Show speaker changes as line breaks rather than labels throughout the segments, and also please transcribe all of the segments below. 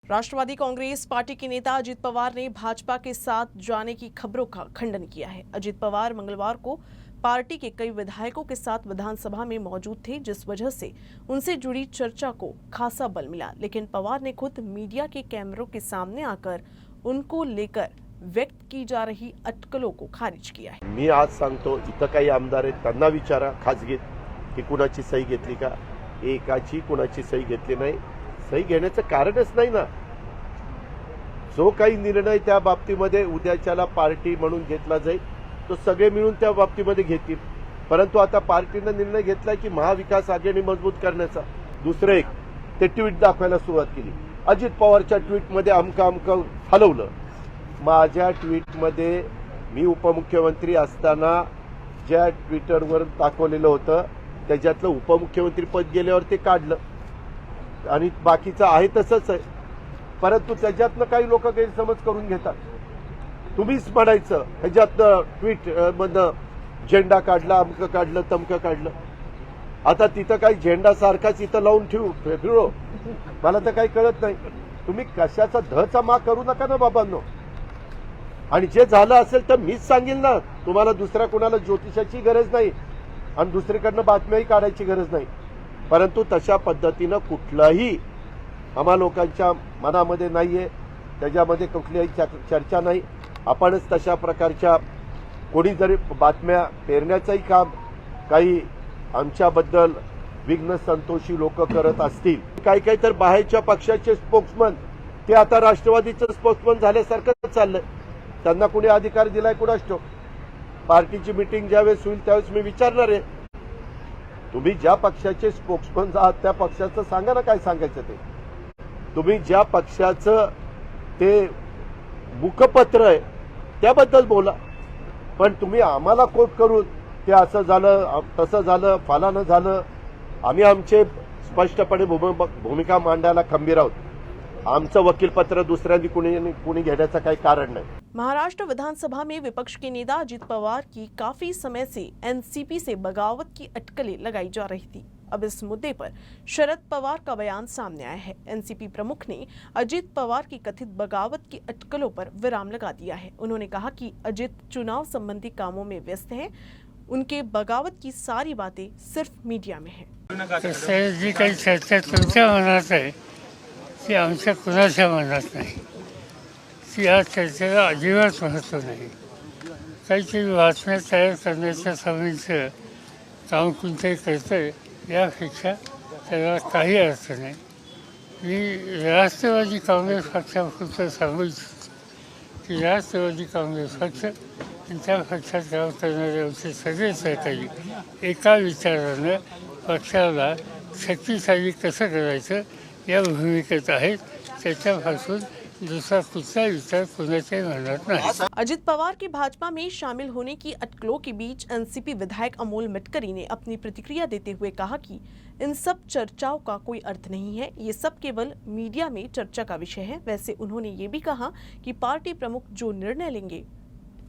Rashtrawadi Congress party के नेता अजित पवार ने भाजपा के साथ जाने की खबरों का खंडन किया है। अजित पवार मंगलवार को पार्टी के कई विधायकों के साथ विधानसभा में मौजूद थे, जिस वजह से उनसे जुड़ी चर्चा को खासा बल मिला। लेकिन पवार ने खुद मीडिया के कैमरों के सामने आकर उनको लेकर व्यक्त की जा रही अटकलों को खारिज किया है।
मी आज सांगतो, इथं काही आमदार आहेत त्यांना विचारा खासगीत की कुणाची सही घेतली का, एकाची कुणाची सही घेतली नाही। सही घेण्याचं कारणच नाही ना। जो काही निर्णय त्या बाबतीमध्ये उद्याच्याला पार्टी म्हणून घेतला जाईल तो सगळे मिळून त्या बाबतीमध्ये घेतील। परंतु आता पार्टीने निर्णय घेतलाय की महाविकास आघाडी मजबूत करण्याचा। दुसरं एक ते ट्विट दाखवायला सुरुवात केली। अजित पवारच्या ट्विटमध्ये अमकं हलवलं। माझ्या ट्विटमध्ये मी उपमुख्यमंत्री असताना ज्या ट्विटरवर दाखवलेलं होतं त्याच्यातलं उपमुख्यमंत्री पद गेल्यावर ते काढलं आणि बाकीचं आहे तसंच आहे। परंतु त्याच्यातनं काही लोक गैरसमज करून घेतात। तुम्हीच म्हणायचं ह्याच्यातनं ट्विट मधनं झेंडा काढला, अमकं काढलं, तमकं काढलं। आता तिथं काही झेंडा सारखाच इथं लावून फिरो, मला तर काही कळत नाही। तुम्ही कशाचा धचा मा करू नका ना बाबांनो। आणि जे झालं असेल तर मीच सांगेल ना, तुम्हाला दुसऱ्या कोणाला ज्योतिषाची गरज नाही आणि दुसरीकडनं बातम्याही काढायची गरज नाही। परंतु तशा पद्धतीनं कुठलाही आम्हा लोकांच्या मनामध्ये नाहीये, त्याच्यामध्ये कुठलीही चर्चा नाही। आपणच तशा प्रकारच्या कोणी जरी बातम्या पेरण्याचंही काम काही आमच्याबद्दल विघ्न संतोषी लोक करत असतील, काही तर बाहेरच्या पक्षाचे स्पोक्समन ते आता राष्ट्रवादीचं स्पोक्समन झाल्यासारखं चाललंय। त्यांना कुणी अधिकार दिलाय कुणास ठाऊक। पार्टीची मीटिंग ज्यावेळेस होईल त्यावेळेस मी विचारणार आहे, तुम्ही ज्या पक्षाचे स्पोक्समन आहात त्या पक्षाचं सांगा ना काय सांगायचं ते। तुम्ही ज्या पक्षाचं ते मुखपत्र आहे त्याबद्दल बोला, पण तुम्ही आम्हाला कोट करून ते असं झालं तसं झालं फलानं झालं। आम्ही आमचे स्पष्टपणे भूमिका मांडायला खंबीर आहोत। आमचं वकीलपत्र दुसऱ्यांनी कुणी घेण्याचं काही कारण नाही।
महाराष्ट्र विधानसभा में विपक्ष के नेता अजित पवार की काफी समय से एनसीपी से बगावत की अटकलें लगाई जा रही थी। अब इस मुद्दे पर शरद पवार का बयान सामने आया है। एनसीपी प्रमुख ने अजित पवार की कथित बगावत की अटकलों पर विराम लगा दिया है। उन्होंने कहा कि अजित चुनाव संबंधी कामों में व्यस्त हैं, उनके बगावत की सारी बातें सिर्फ मीडिया में है।
जी काही चर्चा तुमच्या मनात आहे ती आमच्या कुणाच्या मनात नाही। या चर्चेला अजिबात महत्त्व नाही। काहीतरी बातम्या तयार करण्याच्या समितीचं काम कोणतरी करतंय यापेक्षा त्याला काही अर्थ नाही। मी राष्ट्रवादी काँग्रेस पक्षापुरतं सांगू इच्छितो की राष्ट्रवादी काँग्रेस पक्ष आणि त्या पक्षात काम करणारे आमचे सगळे सहकारी एका विचारानं पक्षाला शक्तिशाली कसं करायचं या भूमिकेत आहेत। त्याच्यापासून दूसरा कुछ विचार कुणाच्याही मनात नाही।
अजित पवार के भाजपा में शामिल होने की अटकलों के बीच एनसीपी विधायक अमोल मिटकरी ने अपनी प्रतिक्रिया देते हुए कहा कि इन सब चर्चाओं का कोई अर्थ नहीं है, ये सब केवल मीडिया में चर्चा का विषय है। वैसे उन्होंने ये भी कहा कि पार्टी प्रमुख जो निर्णय लेंगे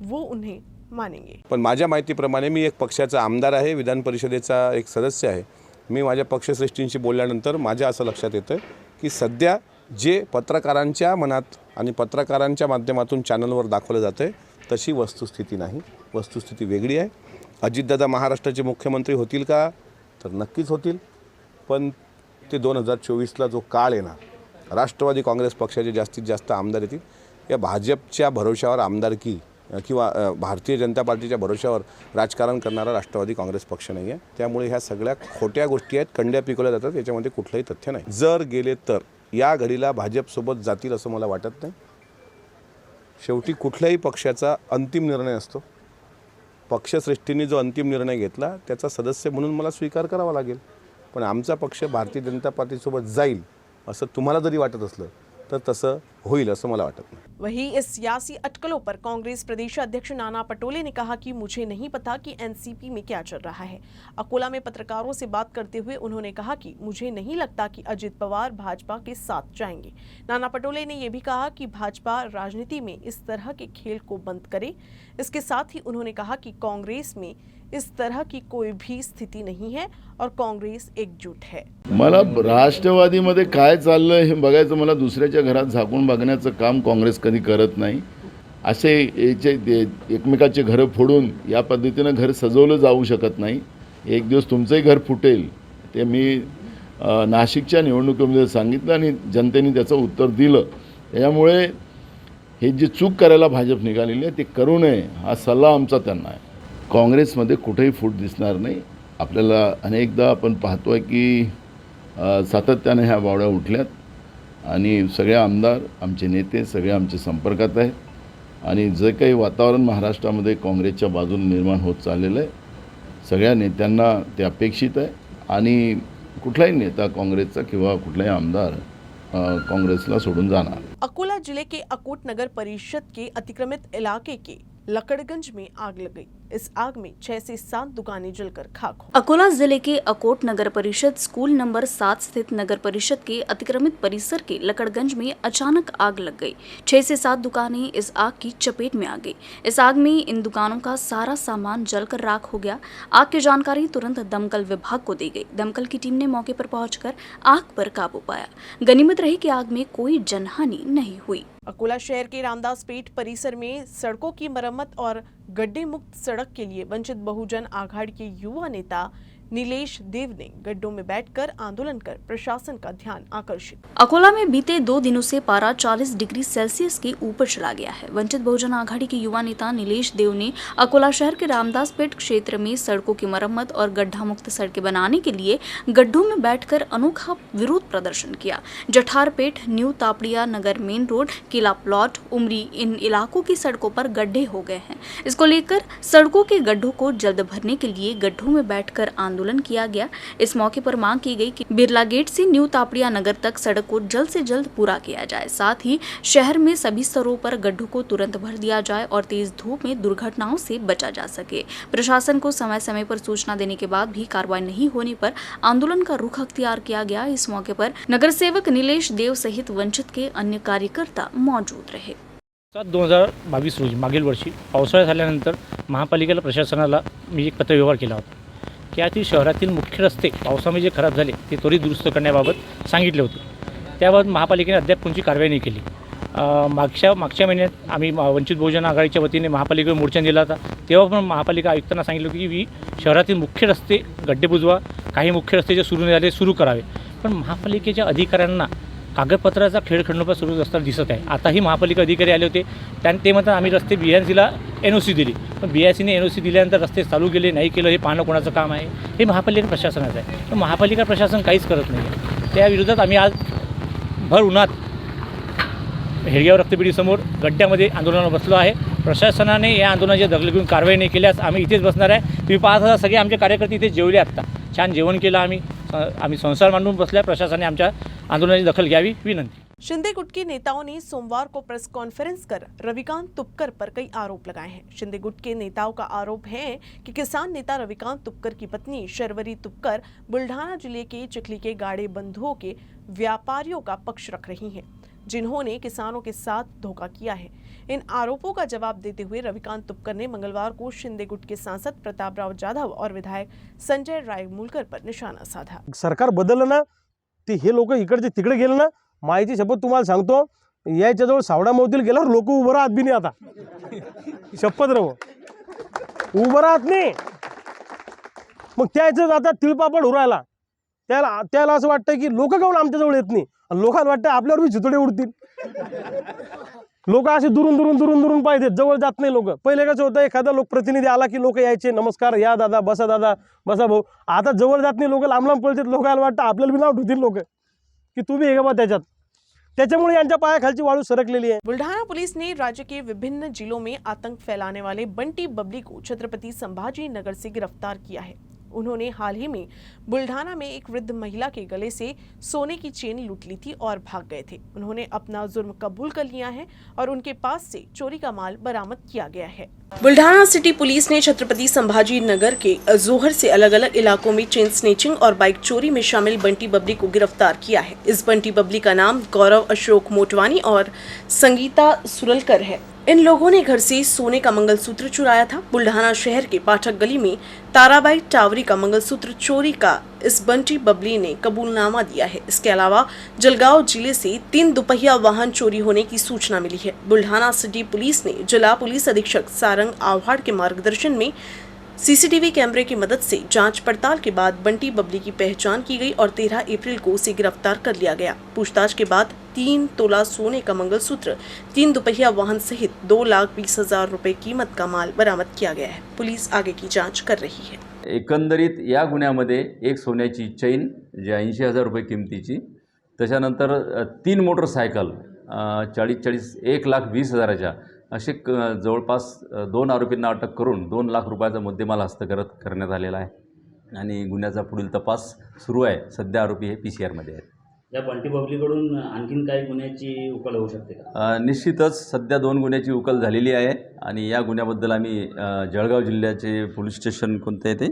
वो उन्हें मानेंगे।
पण माझ्या माहितीप्रमाणे मी एक पक्षाचा आमदार आहे, विधान परिषदेचा एक सदस्य आहे। मी माझ्या पक्षश्रेष्ठींशी बोलल्यानंतर माझ्या असं लक्षात येतं की सध्या जे पत्रकारांच्या मनात आणि पत्रकारांच्या माध्यमातून चॅनलवर दाखवलं जातं तशी वस्तुस्थिती नाही। वस्तुस्थिती वेगळी आहे। अजितदादा महाराष्ट्राचे मुख्यमंत्री होतील का, तर नक्कीच होतील, पण ते 2024ला जो काळ येणार, राष्ट्रवादी काँग्रेस पक्षाचे जास्तीत जास्त आमदार येतील। या भाजपच्या भरोशावर आमदारकी किंवा भारतीय जनता पार्टीच्या भरोशावर राजकारण करणारा राष्ट्रवादी काँग्रेस पक्ष नाही आहे। त्यामुळे ह्या सगळ्या खोट्या गोष्टी आहेत, कंड्या पिकवल्या जातात, याच्यामध्ये कुठलंही तथ्य नाही। जर गेले तर या घडीला भाजपसोबत जातील असं मला वाटत नाही। शेवटी कुठल्याही पक्षाचा अंतिम निर्णय असतो। पक्षश्रेष्ठींनी जो अंतिम निर्णय घेतला त्याचा सदस्य म्हणून मला स्वीकार करावा लागेल, पण आमचा पक्ष भारतीय जनता पार्टीसोबत जाईल असं तुम्हाला जरी वाटत असलं तर तसं होईल असं मला वाटत नाही।
वहीं इस सियासी अटकलों पर कांग्रेस प्रदेश अध्यक्ष नाना पटोले ने कहा कि मुझे नहीं पता कि एनसीपी में क्या चल रहा है। अकोला में पत्रकारों से बात करते हुए उन्होंने कहा कि मुझे नहीं लगता कि अजित पवार भाजपा के साथ जाएंगे। नाना पटोले ने यह भी कहा कि भाजपा राजनीति में इस तरह के खेल को बंद करे। इसके साथ ही उन्होंने कहा कि कांग्रेस में इस तरह की कोई भी स्थिति नहीं है और कांग्रेस एकजुट है।
मला राष्ट्रवादीमध्ये काय चाललंय हे बघायचं, मला दुसऱ्याच्या दुसऱ्याच्या घरात झाकून बघण्याचं काम काँग्रेस कधी करत नाही. असे एकमेकाचे घरं फोडून या पद्धतीनं घर सजवलं जाऊ शकत नाही. एक दिवस तुमचंही घर फुटेल. ते मी नाशिकच्या निवडणुकीमध्ये सांगितलं आणि जनतेने त्याचं उत्तर दिलं. त्याच्यामुळे हे जी चूक करायला भाजप निघालेली आहे ते करू नये हा सल्ला आमचा त्यांना आहे. काँग्रेसमध्ये कुठेही फूट दिसणार नाही. आपल्याला अनेकदा आपण पाहतो आहे की सातत्याने ह्या बावड्या उठल्यात आणि सगळे आमदार आमचे नेते सगळे आमच्या संपर्कात आहेत आणि जे काही वातावरण महाराष्ट्रामध्ये काँग्रेसच्या बाजूने निर्माण होत चाललेलं आहे सगळ्या नेत्यांना ते अपेक्षित आहे आणि कुठलाही नेता काँग्रेसचा किंवा कुठलाही आमदार कांग्रेसला छोड़न जाना।
अकोला जिले के अकोट नगर परिषद के अतिक्रमित इलाके के लकड़गंज में आग लग गई। इस आग में 6 से 7 दुकानें जलकर खाक हो।
अकोला जिले के अकोट नगर परिषद स्कूल नंबर 7 स्थित नगर परिषद के अतिक्रमित परिसर के लकड़गंज में अचानक आग लग गई। 6 से 7 दुकानें इस आग की चपेट में आ गई। इस आग में इन दुकानों का सारा सामान जलकर राख हो गया। आग की जानकारी तुरंत दमकल विभाग को दी गई। दमकल की टीम ने मौके पर पहुंचकर आग पर काबू पाया। गनीमत रही कि आग में कोई जनहानि नहीं हुई।
अकोला शहर के रामदास पेठ परिसर में सड़कों की मरम्मत और गड्ढे मुक्त सड़क के लिए वंचित बहुजन आघाड़ी के युवा नेता नीलेश देव ने गड्ढों में बैठकर आंदोलन कर प्रशासन का ध्यान आकर्षित।
अकोला में बीते 2 दिनों से पारा 40 डिग्री सेल्सियस के ऊपर चला गया है। वंचित बहुजन आघाड़ी के युवा नेता नीलेश देव ने अकोला शहर के रामदास पेठ क्षेत्र में सड़कों की मरम्मत और गड्ढा मुक्त सड़कें बनाने के लिए गड्ढों में बैठकर अनोखा विरोध प्रदर्शन किया। Jatharpet, new Tapadia Nagar main road, Kila plot, Umri इन इलाकों की सड़कों पर गड्ढे हो गए हैं। इसको लेकर सड़कों के गड्ढों को जल्द भरने के लिए गड्ढों में बैठकर आंदोलन किया गया। इस मौके पर मांग की गई कि बिरला गेट से न्यू तापड़िया नगर तक सड़क को जल्द से जल्द पूरा किया जाए। साथ ही शहर में सभी स्तरों पर गड्ढों को तुरंत भर दिया जाए और तेज धूप में दुर्घटनाओं से बचा जा सके। प्रशासन को समय समय पर सूचना देने के बाद भी कार्रवाई नहीं होने पर आंदोलन का रुख अख्तियार किया गया। इस मौके पर नगर सेवक नीलेश देव सहित वंचित के अन्य कार्यकर्ता मौजूद रहे।
2022 रोजी मागील वर्षी पावसाळा झाल्यानंतर महापालिकेला प्रशासनाला मी एक पत्रव्यवहार केला होता की यातील शहरातील मुख्य रस्ते पावसामुळे जे खराब झाले ते त्वरित दुरुस्त करण्याबाबत सांगितले होते। त्याबाबत महापालिकेने अद्याप कोणती कारवाई नाही केली। मागच्या महिन्यात आम्ही वंचित बहुजन आघाडीच्या वतीने महापालिकेवर मोर्चा दिला होता। तेव्हा पण महापालिका आयुक्तांना सांगितलं की शहरातील मुख्य रस्ते गड्डे बुजवा, काही मुख्य रस्ते जे सुरू झाले सुरू करावे। पण महापालिकेच्या अधिकाऱ्यांना कागदपत्राचा खेळ खंडोबा सुरू असताना दिसत आहे। आताही महापालिका अधिकारी आले होते त्यांनी ते म्हणतात आम्ही रस्ते BRCला NOC दिली, पण BRCने NOC दिल्यानंतर रस्ते चालू केले नाही केलं हे पाहणं कोणाचं काम आहे? हे महापालिका प्रशासनाचं आहे। पण महापालिका प्रशासन काहीच करत नाही आहे। त्या विरोधात आम्ही आज भर उन्हात हेडगाव रक्तपेढीसमोर गड्ड्यामध्ये आंदोलनाला बसलो आहे। प्रशासनाने या आंदोलनाची दखल घेऊन कारवाई नाही केल्यास आम्ही इथेच बसणार आहे। तुम्ही पाहत असाल सगळे आमचे कार्यकर्ते इथे जेवले आत्ता, छान जेवण केलं आम्ही संसार मांडून बसल्या। प्रशासनाने आमच्या आंदोलनाची दखल घ्यावी विनंती।
शिंदे गुट के नेताओं ने सोमवार को प्रेस कॉन्फ्रेंस कर रविकांत तुपकर पर कई आरोप लगाए हैं। शिंदे गुट के नेताओं का आरोप है कि किसान नेता रविकांत तुपकर की पत्नी शर्वरी तुपकर बुल्ढाना जिले के चिखली के गाड़े बंधुओं के व्यापारियों का पक्ष रख रही हैं, जिन्होंने किसानों के साथ धोखा किया है। इन आरोपों का जवाब देते हुए रविकांत तुपकर ने मंगलवार को शिंदे गुट के सांसद प्रतापराव जाधव और विधायक संजय रायमुलकर पर निशाना साधा।
सरकार बदललं ना ते हे लोक इकडचे तिकडे गेले ना, माहिती शपथ तुम्हाला सांगतो याच्याजवळ सावडा मोतील गेल्यावर लोक उभं राहत बी नाही। आता शपथ रहो उभं राहत नाही। मग त्याचं आता तिळपापड उरायला त्याला असं वाटतं की लोक काऊन आमच्याजवळ येत नाही, आणि लोकांना वाटतं आपल्यावर बी चितोडे उडतील। लोक असे दुरून पाहिजे, जवळ जात नाही लोक। पहिले कसं होतं एखादा लोकप्रतिनिधी आला की लोक यायचे, नमस्कार या दादा बसा भाऊ। आता जवळ जात नाही लोक, लांब पळतात। लोकांना वाटतं आपल्याला बी नाव ठेवतील लोक कि तू भी बा त्याच्यात। त्याच्यामुळे यांच्या पायाखालची वाळू सरकलेली आहे।
बुल्ढाना पुलिस ने राज्य के विभिन्न जिलों में आतंक फैलाने वाले बंटी बबली को छत्रपति संभाजी नगर से गिरफ्तार किया है। उन्होंने हाल ही में बुल्ढाना में एक वृद्ध महिला के गले से सोने की चेन लूट ली थी और भाग गए थे। उन्होंने अपना जुर्म कबूल कर लिया है और उनके पास से चोरी का माल बरामद किया गया है। बुल्ढाना सिटी पुलिस ने छत्रपति संभाजी नगर के जोहर से अलग अलग इलाकों में चेन स्नेचिंग और बाइक चोरी में शामिल बंटी बबली को गिरफ्तार किया है। इस बंटी बबली का नाम गौरव अशोक मोटवानी और संगीता सुरलकर है। इन लोगों ने घर से सोने का मंगलसूत्र चुराया था। बुल्ढाना शहर के पाठक गली में ताराबाई टावरी का मंगलसूत्र चोरी का इस बंटी बबली ने कबूलनामा दिया है। इसके अलावा जलगांव जिले से 3 दुपहिया वाहन चोरी होने की सूचना मिली है। बुल्ढाना सिटी पुलिस ने जिला पुलिस अधीक्षक सारंग आव्हाड के मार्गदर्शन में सीसीटीवी कैमरे की मदद से जांच पड़ताल के बाद बंटी बबली की पहचान की गई और 13 अप्रैल को उसे गिरफ्तार कर लिया गया। पूछताछ के बाद 3 तोला सोने का मंगलसूत्र, 3 दुपहिया वाहन सहित 2,20,000 रुपए कीमत का माल बरामद किया गया है। पुलिस आगे की जांच कर रही है।
एकंदरीत या गुन्ह्यामध्ये एक सोन्याची चैन जी 80,000 रुपये किमतीची, त्याच्यानंतर 3 मोटरसायकल 1,20,000च्या असे जवळपास 2 आरोपींना अटक करून 2 लाख रुपयाचा मुद्देमाल हस्तगत करण्यात आलेला आहे आणि गुन्ह्याचा पुढील तपास सुरू आहे। सध्या आरोपी हे PCR मध्ये आहेत।
या बंटी बबलीकडून आणखीन काही गुन्ह्याची उकल होऊ शकते का?
निश्चितच सध्या 2 गुन्ह्याची उकल झालेली आहे आणि या गुन्ह्याबद्दल आम्ही जळगाव जिल्ह्याचे पोलीस स्टेशन कोणते आहे ते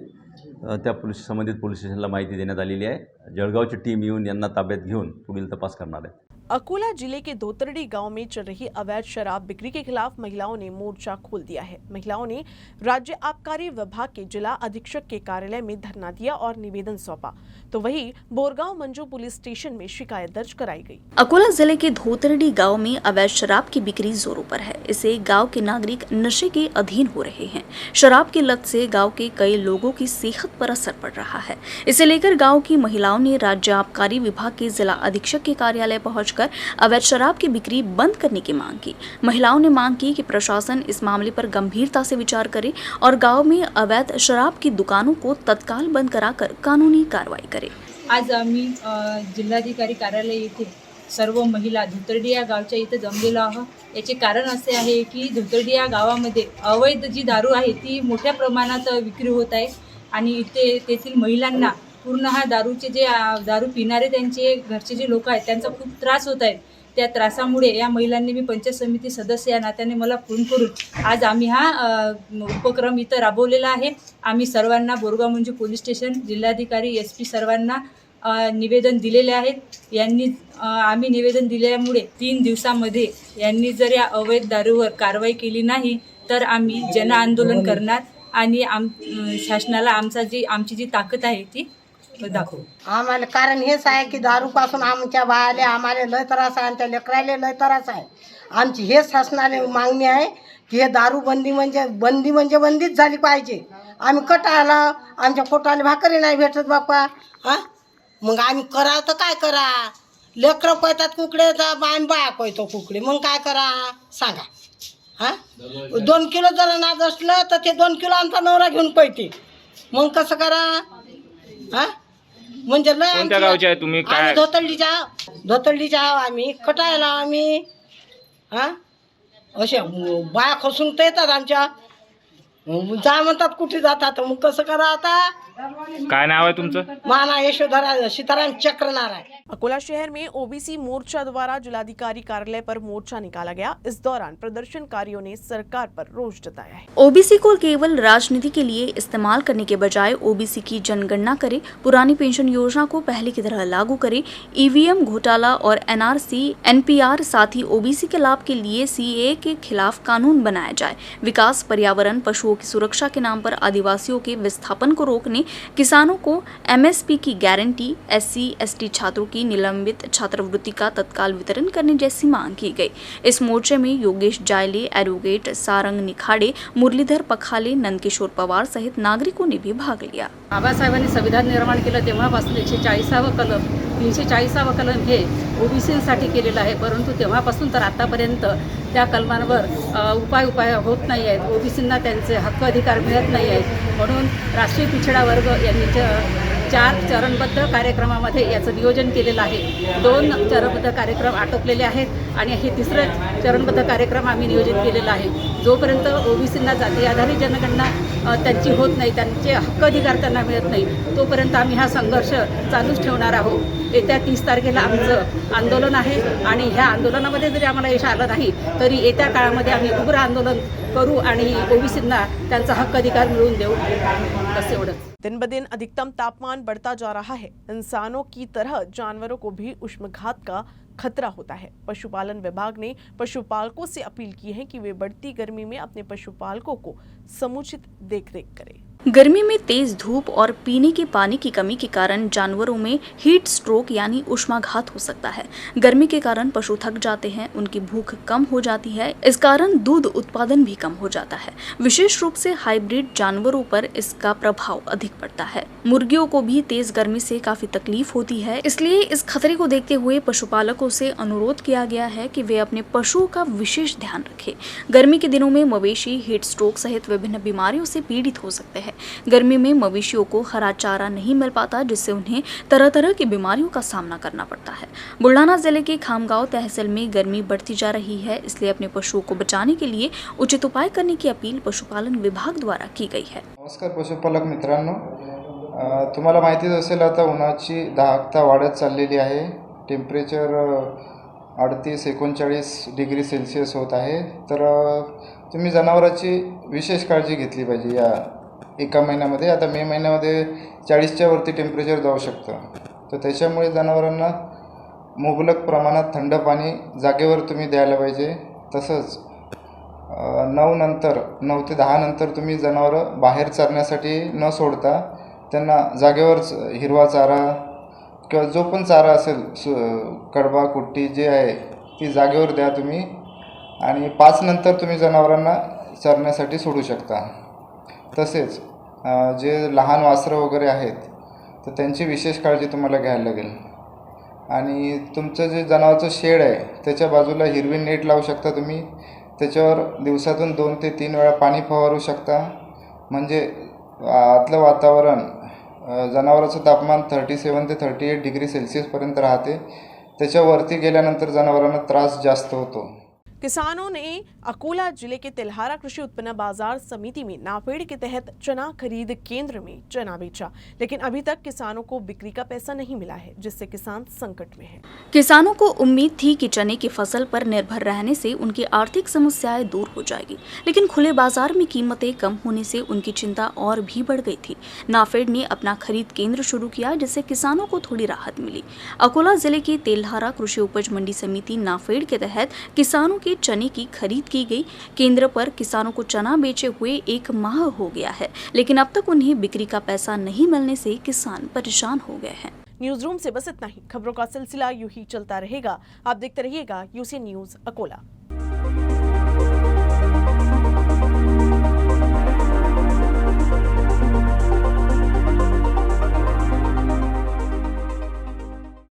त्या संबंधित पोलीस स्टेशनला माहिती देण्यात आलेली आहे। जळगावची टीम येऊन यांना ताब्यात घेऊन पुढील तपास करणार आहे।
अकोला जिले के धोतरडी गांव में चल रही अवैध शराब बिक्री के खिलाफ महिलाओं ने मोर्चा खोल दिया है। महिलाओं ने राज्य आबकारी विभाग के जिला अधीक्षक के कार्यालय में धरना दिया और निवेदन सौंपा, तो वहीं बोरगांव मंजू पुलिस स्टेशन में शिकायत दर्ज कराई गई।
अकोला जिले के धोतरडी गांव में अवैध शराब की बिक्री जोरों पर है। इससे गांव के नागरिक नशे के अधीन हो रहे हैं। शराब की लत से गांव के कई लोगों की सेहत पर असर पड़ रहा है। इसे लेकर गांव की महिलाओं ने राज्य आबकारी विभाग के जिला अधीक्षक के कार्यालय पहुंचकर अवैध शराब की बिक्री बंद करने की मांग की। महिलाओं ने मांग की कि प्रशासन इस मामले पर गंभीरता से विचार करे और गांव में अवैध शराब की दुकानों को तत्काल बंद कराकर कानूनी कार्रवाई करे।
आज आम्ही जिल्हाधिकारी कार्यालय येथे सर्व महिला धोतरडी या गावच्या इथे जमलेलो आहोत। याचे कारण असे आहे की धोतरडी या गावामध्ये अवैध जी दारू आहे ती मोठ्या प्रमाणात विक्री होत आहे आणि तेथील महिलांना पूर्ण हा दारूचे जे दारू पिणारे त्यांचे घरचे जे लोक आहेत त्यांचा खूप त्रास होत आहे। त्या त्रासामुळे या महिलांनी मी पंचायत समिती सदस्य या नात्याने मला फोन करून आज आम्ही हा उपक्रम इथं राबवलेला आहे। आम्ही सर्वांना बोरगाव मंजू पोलीस स्टेशन, जिल्हाधिकारी, SP सर्वांना निवेदन दिलेले आहेत। आम्ही निवेदन दिल्यामुळे 3 दिवसामध्ये यांनी जर या अवैध दारूवर कारवाई केली नाही तर आम्ही जन आंदोलन करणार आणि शासनाला आमची जी ताकद आहे ती दाखवू।
आम्हाला कारण हेच आहे की दारूपासून आमच्या बायाले आम्हाला लय त्रास आहे, आमच्या लेकराले लय त्रास आहे। आमची हेच शासनाला मागणी आहे की हे दारू बंदी म्हणजे बंदीच झाली पाहिजे। आम्ही कटाला आमच्या पोटाला भाकरी नाही भेटत बाप्पा। मग आम्ही करा तर काय करा? लेकरं पळतात कुकडे तर बाया पळतो कुकडे, मग काय करा सांगा? 2 किलो जर नाद असलं तर ते 2 किलो आमचा नवरा घेऊन पळते, मग कसं करा? म्हणजे
कोणत्या गावचे आहे तुम्ही? काय
धोतरडीच्या आम्ही कटायला आम्ही असे बाया खसून तर येतात आमच्या, जा म्हणतात कुठे जातात, मग कसं करा आता?
काय नाव आहे तुमचं?
माना यशोधरा सीताराम चक्रनार आहे।
अकोला शहर में ओबीसी मोर्चा द्वारा जिलाधिकारी कार्यालय पर मोर्चा निकाला गया। इस दौरान प्रदर्शनकारियों ने सरकार पर रोष जताया है।
ओबीसी को केवल राजनीति के लिए इस्तेमाल करने के बजाय ओबीसी की जनगणना करे, पुरानी पेंशन योजना को पहले की तरह लागू करे, EVM घोटाला और NRC NPR साथ ही ओबीसी के लाभ के लिए CAA के खिलाफ कानून बनाया जाए, विकास, पर्यावरण, पशुओं की सुरक्षा के नाम पर आदिवासियों के विस्थापन को रोकने, किसानों को MSP की गारंटी, SC ST छात्रों की निलंबित छात्रवृत्ति का तत्काल वितरण करने जैसी मांग की गई। इस मोर्चे में योगेश जायले, एडवोकेट सारंग निखाडे, मुरलीधर पखाले, नंदकिशोर पवार सहित नागरिकों ने भी भाग लिया।
बाबासाहेबांनी संविधान निर्माण केलं तेव्हापासून 140वा कलम 340वा कलम हे ओबीसीसाठी केलेलं आहे, परंतु तेव्हापासून तर आतापर्यंत त्या कलमांवर उपाय होत नाही आहेत। ओबीसींना त्यांचे हक्क अधिकार मिळत नाही आहेत। म्हणून राष्ट्रीय पिछडा वर्ग यांनी 4 चरणबद्ध कार्यक्रमामध्ये याचं नियोजन केलेलं आहे। 2 चरणबद्ध कार्यक्रम आटोपलेले आहेत आणि हे 3रं चरणबद्ध कार्यक्रम आम्ही नियोजित केलेला आहे। जोपर्यंत ओबीसींना जाती आधारित जनगणना त्यांची होत नाही, त्यांचे हक्क अधिकार त्यांना मिळत नाही, तोपर्यंत आम्ही हा संघर्ष चालूच ठेवणार आहोत। येत्या 30 तारखेला आमचं आंदोलन आहे आणि ह्या आंदोलनामध्ये जरी आम्हाला यश आलं नाही तरी येत्या काळामध्ये आम्ही उग्र आंदोलन करू आणि ओबीसींना त्यांचा हक्क अधिकार मिळवून देऊ, बस एवढंच।
दिन ब दिन अधिकतम तापमान बढ़ता जा रहा है। इंसानों की तरह जानवरों को भी उष्माघात का खतरा होता है। पशुपालन विभाग ने पशुपालकों से अपील की है कि वे बढ़ती गर्मी में अपने पशुपालकों को समुचित देखरेख करें।
गर्मी में तेज धूप और पीने के पानी की कमी के कारण जानवरों में हीट स्ट्रोक यानी उष्माघात हो सकता है। गर्मी के कारण पशु थक जाते हैं, उनकी भूख कम हो जाती है, इस कारण दूध उत्पादन भी कम हो जाता है। विशेष रूप से हाइब्रिड जानवरों पर इसका प्रभाव अधिक पड़ता है। मुर्गियों को भी तेज गर्मी से काफी तकलीफ होती है, इसलिए इस खतरे को देखते हुए पशुपालकों से अनुरोध किया गया है कि वे अपने पशुओं का विशेष ध्यान रखें। गर्मी के दिनों में मवेशी हीट स्ट्रोक सहित विभिन्न बीमारियों से पीड़ित हो सकते हैं। गर्मी में मवेशियों को हरा चारा नहीं मिल पाता, जिससे उन्हें तरह तरह की बीमारियों का सामना करना पड़ता है। बुल्ढाना जिले के खामगांव तहसील में गर्मी बढ़ती जा रही है, इसलिए अपने पशुओं को बचाने के लिए उचित उपाय करने की अपील पशुपालन विभाग द्वारा की गई है।
नमस्कार पशुपालक मित्रांनो, तुम्हाला माहितीच असेल आता उन्हाची दाहकता वाढत चाललेली आहे। टेम्परेचर 38-39 डिग्री सेल्सिअस होत आहे। तर तुम्ही जनावरांची विशेष काळजी घेतली पाहिजे। या एका महिन्यामध्ये आता मे महिन्यामध्ये 40च्या वरती टेम्परेचर जाऊ शकतं, तर त्याच्यामुळे जनावरांना मुबलक प्रमाणात थंड पाणी जागेवर तुम्ही द्यायला पाहिजे। तसंच 9 ते 10 नंतर तुम्ही जनावरं बाहेर चरण्यासाठी न सोडता त्यांना जागेवरच हिरवा चारा किंवा जो पण चारा असेल कडबा कुट्टी जे आहे ती जागेवर द्या तुम्ही, आणि 5 नंतर तुम्ही जनावरांना चरण्यासाठी सोडू शकता। तसेच जे लहान वासरं वगैरे आहेत तर त्यांची विशेष काळजी तुम्हाला घ्यायला लागेल। आणि तुमचं जे जनावरांचं शेड आहे त्याच्या बाजूला हिरवी नेट लावू शकता तुम्ही, त्याच्यावर दिवसातून 2 ते 3 वेळा पाणी फवारू शकता। म्हणजे आतलं वातावरण जनावरांचं तापमान 37 ते 38 डिग्री सेल्सिअसपर्यंत राहते, त्याच्यावरती गेल्यानंतर जनावरांना त्रास जास्त होतो।
किसानों ने अकोला जिले के तिल्हारा कृषि उत्पन्न बाजार समिति में नाफेड के तहत चना खरीद केंद्र में चना बेचा, लेकिन अभी तक किसानों को बिक्री का पैसा नहीं मिला है, जिससे किसान संकट में है।
किसानों को उम्मीद थी कि चने की फसल पर निर्भर रहने से उनकी आर्थिक समस्याएं दूर हो जाएगी, लेकिन खुले बाजार में कीमतें कम होने से उनकी चिंता और भी बढ़ गई थी। नाफेड ने अपना खरीद केंद्र शुरू किया, जिससे किसानों को थोड़ी राहत मिली। अकोला जिले की तेल्हारा कृषि उपज मंडी समिति नाफेड के तहत किसानों के चने की खरीद की गई। केंद्र पर किसानों को चना बेचे हुए 1 माह हो गया है, लेकिन अब तक उन्हें बिक्री का पैसा नहीं मिलने से किसान परेशान हो गए हैं।
न्यूज रूम से बस इतना ही। खबरों का सिलसिला यूं ही चलता रहेगा। आप देखते रहिएगा यूसी न्यूज अकोला।